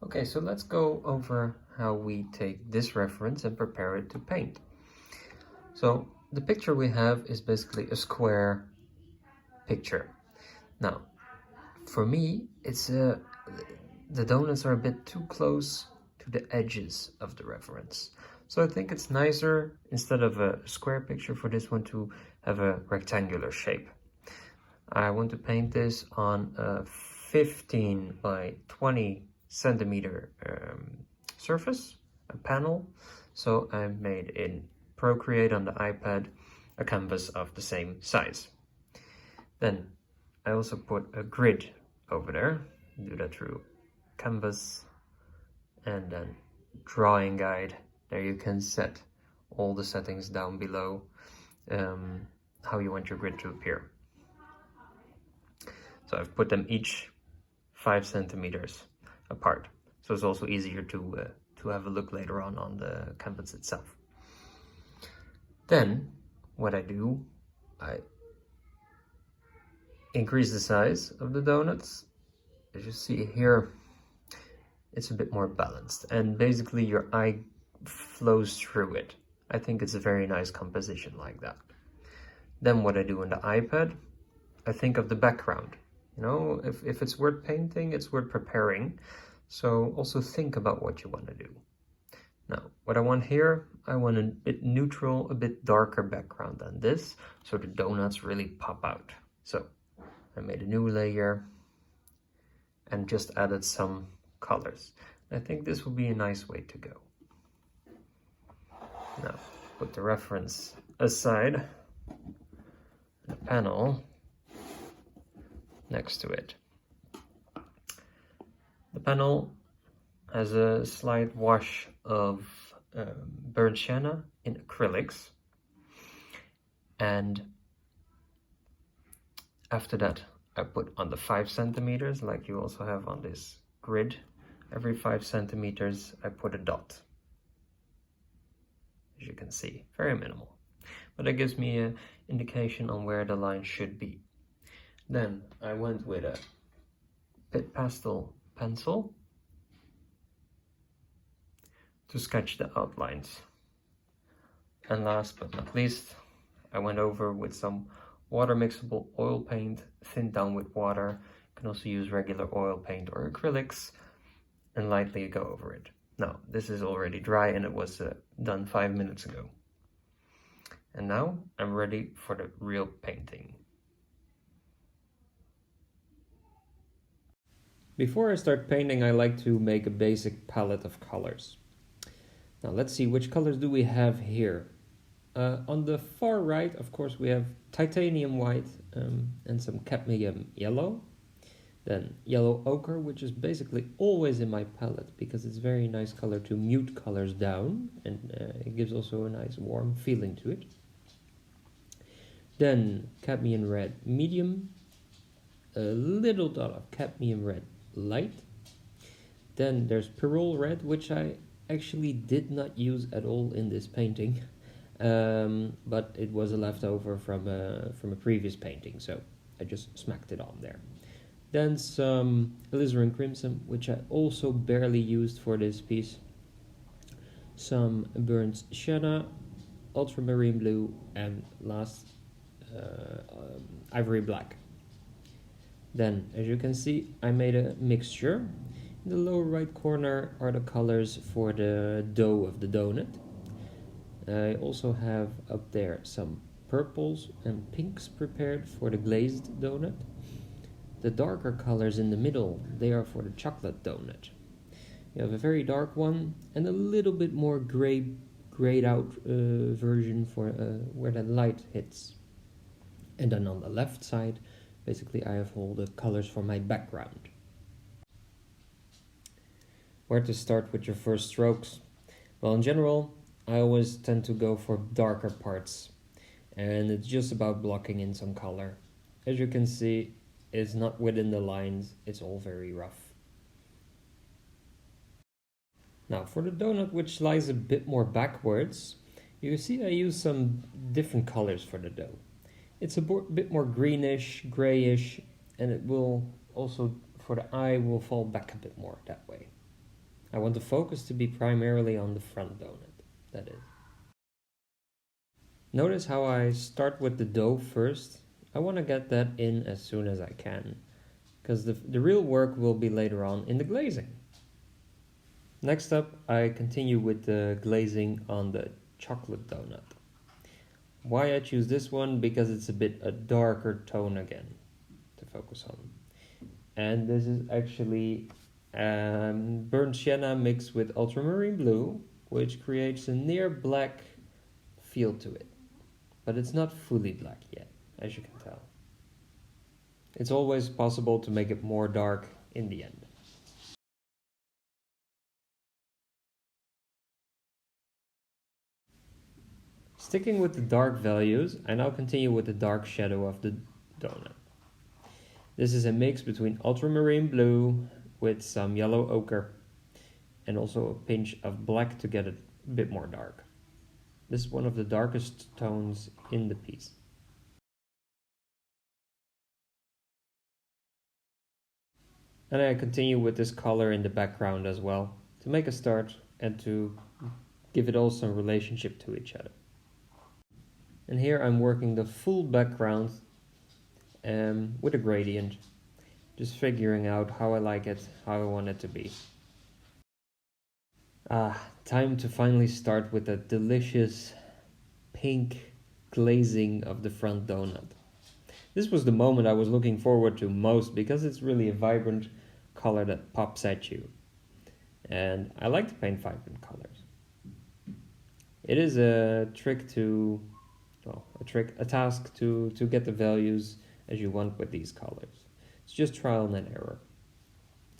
Okay, so let's go over how we take this reference and prepare it to paint. So the picture we have is basically a square picture. Now, for me, the donuts are a bit too close to the edges of the reference. So I think it's nicer, instead of a square picture, for this one to have a rectangular shape. I want to paint this on a 15 by 20 centimeter surface, a panel. So I made in Procreate on the iPad a canvas of the same size. Then I also put a grid over there. Do that through Canvas and then Drawing Guide. There you can set all the settings down below, how you want your grid to appear. So I've put them each 5 centimeters apart. So it's also easier to have a look later on the canvas itself. Then what I do, I increase the size of the donuts. As you see here, it's a bit more balanced, and basically your eye flows through it. I think it's a very nice composition like that. Then what I do on the iPad, I think of the background. You know, if it's worth painting, it's worth preparing. So also think about what you want to do. Now, what I want here, I want a bit neutral, a bit darker background than this, so the donuts really pop out. So I made a new layer and just added some colors. I think this will be a nice way to go. Now, put the reference aside, the panel next to it. The panel has a slight wash of burnt sienna in acrylics, and after that I put on the 5 centimeters, like you also have on this grid. Every 5 centimeters I put a dot. As you can see, very minimal, but it gives me an indication on where the line should be. Then I went with a Pit Pastel pencil to sketch the outlines. And last but not least, I went over with some water mixable oil paint, thinned down with water. You can also use regular oil paint or acrylics, and lightly go over it. Now, this is already dry and it was done 5 minutes ago. And now I'm ready for the real painting. Before I start painting, I like to make a basic palette of colors. Now let's see, which colors do we have here? On the far right, of course, we have titanium white and some cadmium yellow. Then yellow ochre, which is basically always in my palette because it's a very nice color to mute colors down, and it gives also a nice warm feeling to it. Then cadmium red medium, a little dot of cadmium red light. Then there's Pyrrole red, which I actually did not use at all in this painting, but it was a leftover from a previous painting, so I just smacked it on there. Then some alizarin crimson, which I also barely used for this piece. Some burnt sienna, ultramarine blue, and last ivory black. Then, as you can see, I made a mixture. In the lower right corner are the colors for the dough of the donut. I also have up there some purples and pinks prepared for the glazed donut. The darker colors in the middle, they are for the chocolate donut. You have a very dark one and a little bit more grayed out version for where the light hits. And then on the left side, basically I have all the colors for my background. Where to start with your first strokes? Well, in general, I always tend to go for darker parts, and it's just about blocking in some color. As you can see, it's not within the lines, it's all very rough. Now for the donut, which lies a bit more backwards, you see I use some different colors for the dough. It's a bit more greenish, grayish, and it will also, for the eye, will fall back a bit more that way. I want the focus to be primarily on the front donut, that is. Notice how I start with the dough first. I want to get that in as soon as I can, because the real work will be later on in the glazing. Next up, I continue with the glazing on the chocolate donut. Why I choose this one? Because it's a bit a darker tone again to focus on. And this is actually burnt sienna mixed with ultramarine blue, which creates a near black feel to it. But it's not fully black yet, as you can tell. It's always possible to make it more dark in the end. Sticking with the dark values, I now continue with the dark shadow of the donut. This is a mix between ultramarine blue with some yellow ochre and also a pinch of black to get it a bit more dark. This is one of the darkest tones in the piece. And I continue with this color in the background as well to make a start and to give it all some relationship to each other. And here I'm working the full background with a gradient, just figuring out how I like it, how I want it to be. Time to finally start with a delicious pink glazing of the front donut. This was the moment I was looking forward to most because it's really a vibrant color that pops at you. And I like to paint vibrant colors. It is a task to get the values as you want with these colors. It's just trial and error.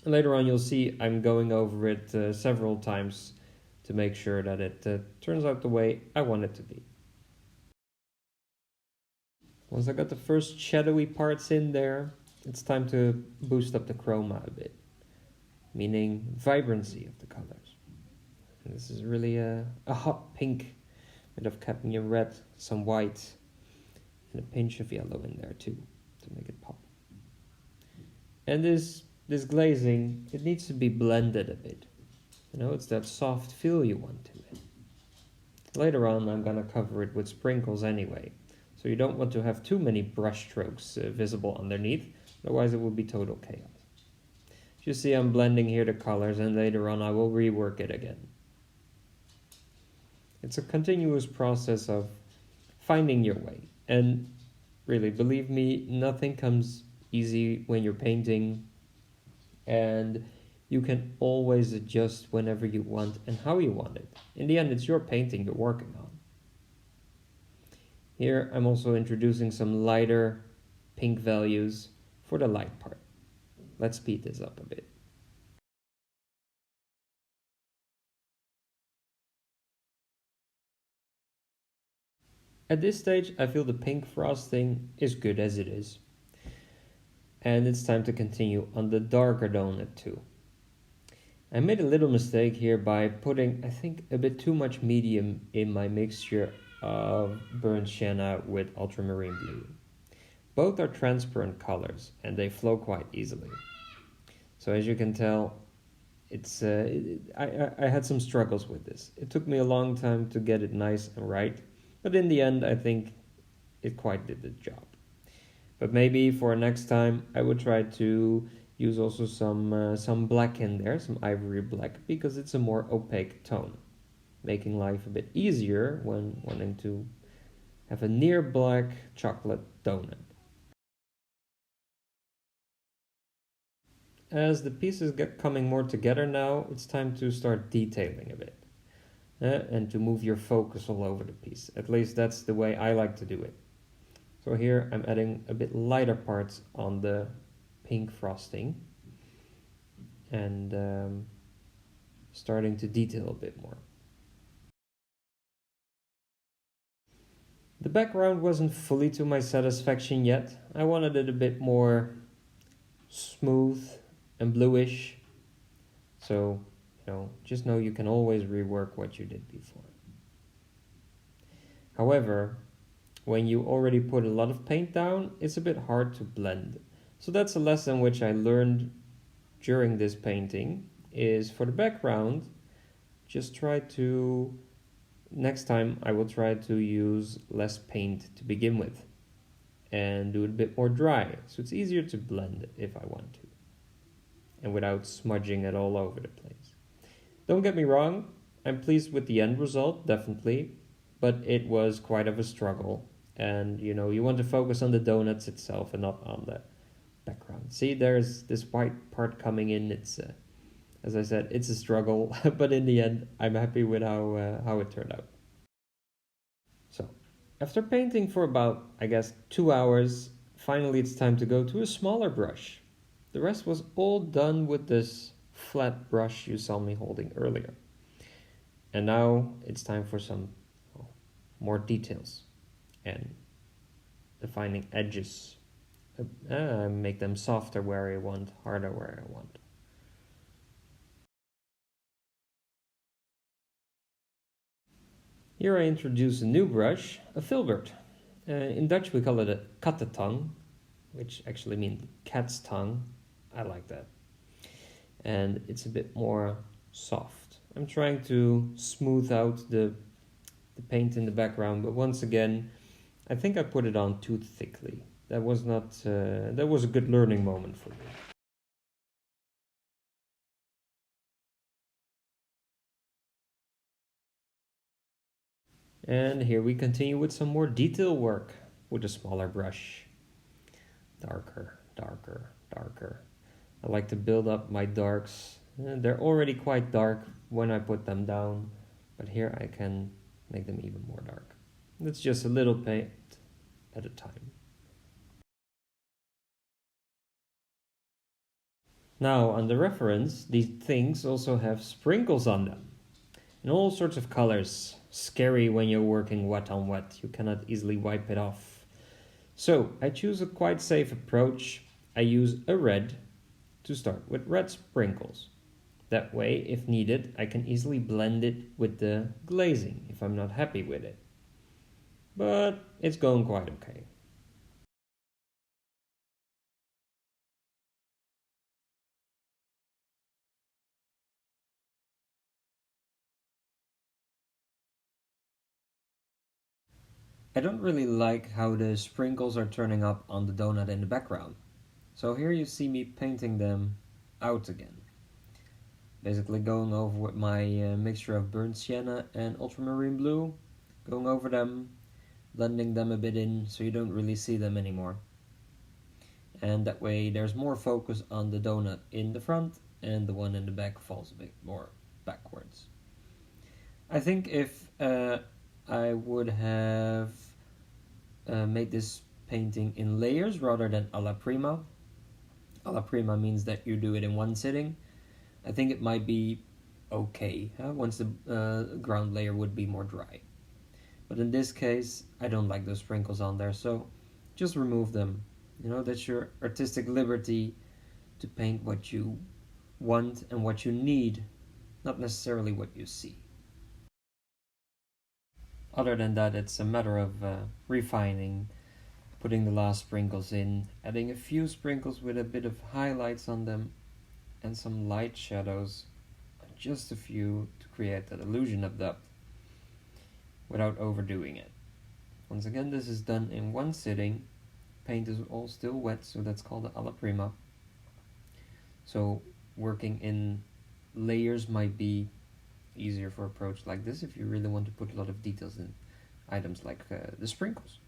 And later on you'll see I'm going over it several times to make sure that it turns out the way I want it to be. Once I got the first shadowy parts in there, it's time to boost up the chroma a bit, meaning vibrancy of the colors. And this is really a hot pink, a bit of cadmium red, some white, and a pinch of yellow in there too, to make it pop. And this glazing, it needs to be blended a bit. You know, it's that soft feel you want to it. Later on, I'm gonna cover it with sprinkles anyway. So you don't want to have too many brush strokes visible underneath, otherwise it will be total chaos. You see I'm blending here the colors and later on I will rework it again. It's a continuous process of finding your way. And really, believe me, nothing comes easy when you're painting, and you can always adjust whenever you want and how you want it. In the end, it's your painting you're working on. Here I'm also introducing some lighter pink values for the light part. Let's speed this up a bit. At this stage, I feel the pink frosting is good as it is. And it's time to continue on the darker donut too. I made a little mistake here by putting, I think, a bit too much medium in my mixture of burnt sienna with ultramarine blue. Both are transparent colors and they flow quite easily. So as you can tell, I had some struggles with this. It took me a long time to get it nice and right, but in the end I think it quite did the job. But maybe for next time I would try to use also some black in there, some ivory black, because it's a more opaque tone, making life a bit easier when wanting to have a near black chocolate donut. As the pieces get coming more together now, it's time to start detailing a bit. And to move your focus all over the piece. At least that's the way I like to do it. So here I'm adding a bit lighter parts on the pink frosting and starting to detail a bit more. The background wasn't fully to my satisfaction yet. I wanted it a bit more smooth and bluish. So, just know you can always rework what you did before. However, when you already put a lot of paint down, it's a bit hard to blend. So that's a lesson which I learned during this painting is for the background, just try to, next time I will try to use less paint to begin with and do it a bit more dry, so it's easier to blend it if I want to, and without smudging it all over the place. Don't get me wrong, I'm pleased with the end result, definitely, but it was quite of a struggle. And you know, you want to focus on the donuts itself and not on the background. See, there's this white part coming in. It's, as I said, it's a struggle, but in the end, I'm happy with how it turned out. So, after painting for about, I guess, 2 hours, finally it's time to go to a smaller brush. The rest was all done with this flat brush you saw me holding earlier. And now it's time for some more details and defining edges. Make them softer where I want, harder where I want. Here I introduce a new brush, a filbert. In Dutch we call it a kattetang, which actually means cat's tongue. I like that. And it's a bit more soft. I'm trying to smooth out the paint in the background, but once again, I think I put it on too thickly. That was not. That was a good learning moment for me. And here we continue with some more detail work with a smaller brush. Darker, darker, darker. I like to build up my darks. They're already quite dark when I put them down, but here I can make them even more dark. It's just a little paint at a time. Now on the reference, these things also have sprinkles on them. In all sorts of colors. Scary when you're working wet on wet. You cannot easily wipe it off. So I choose a quite safe approach. I use a red to start with red sprinkles. That way, if needed, I can easily blend it with the glazing if I'm not happy with it. But it's going quite okay. I don't really like how the sprinkles are turning up on the donut in the background. So here you see me painting them out again. Basically going over with my mixture of burnt sienna and ultramarine blue, going over them, blending them a bit in so you don't really see them anymore. And that way there's more focus on the donut in the front and the one in the back falls a bit more backwards. I think if I would have made this painting in layers rather than alla prima. Alla prima means that you do it in one sitting. I think it might be okay once the ground layer would be more dry. But in this case, I don't like those sprinkles on there, so just remove them. You know, that's your artistic liberty to paint what you want and what you need, not necessarily what you see. Other than that, it's a matter of refining, putting the last sprinkles in, adding a few sprinkles with a bit of highlights on them, and some light shadows, just a few to create that illusion of depth, without overdoing it. Once again, this is done in one sitting. Paint is all still wet, so that's called the alla prima. So working in layers might be easier for approach like this if you really want to put a lot of details in items like the sprinkles.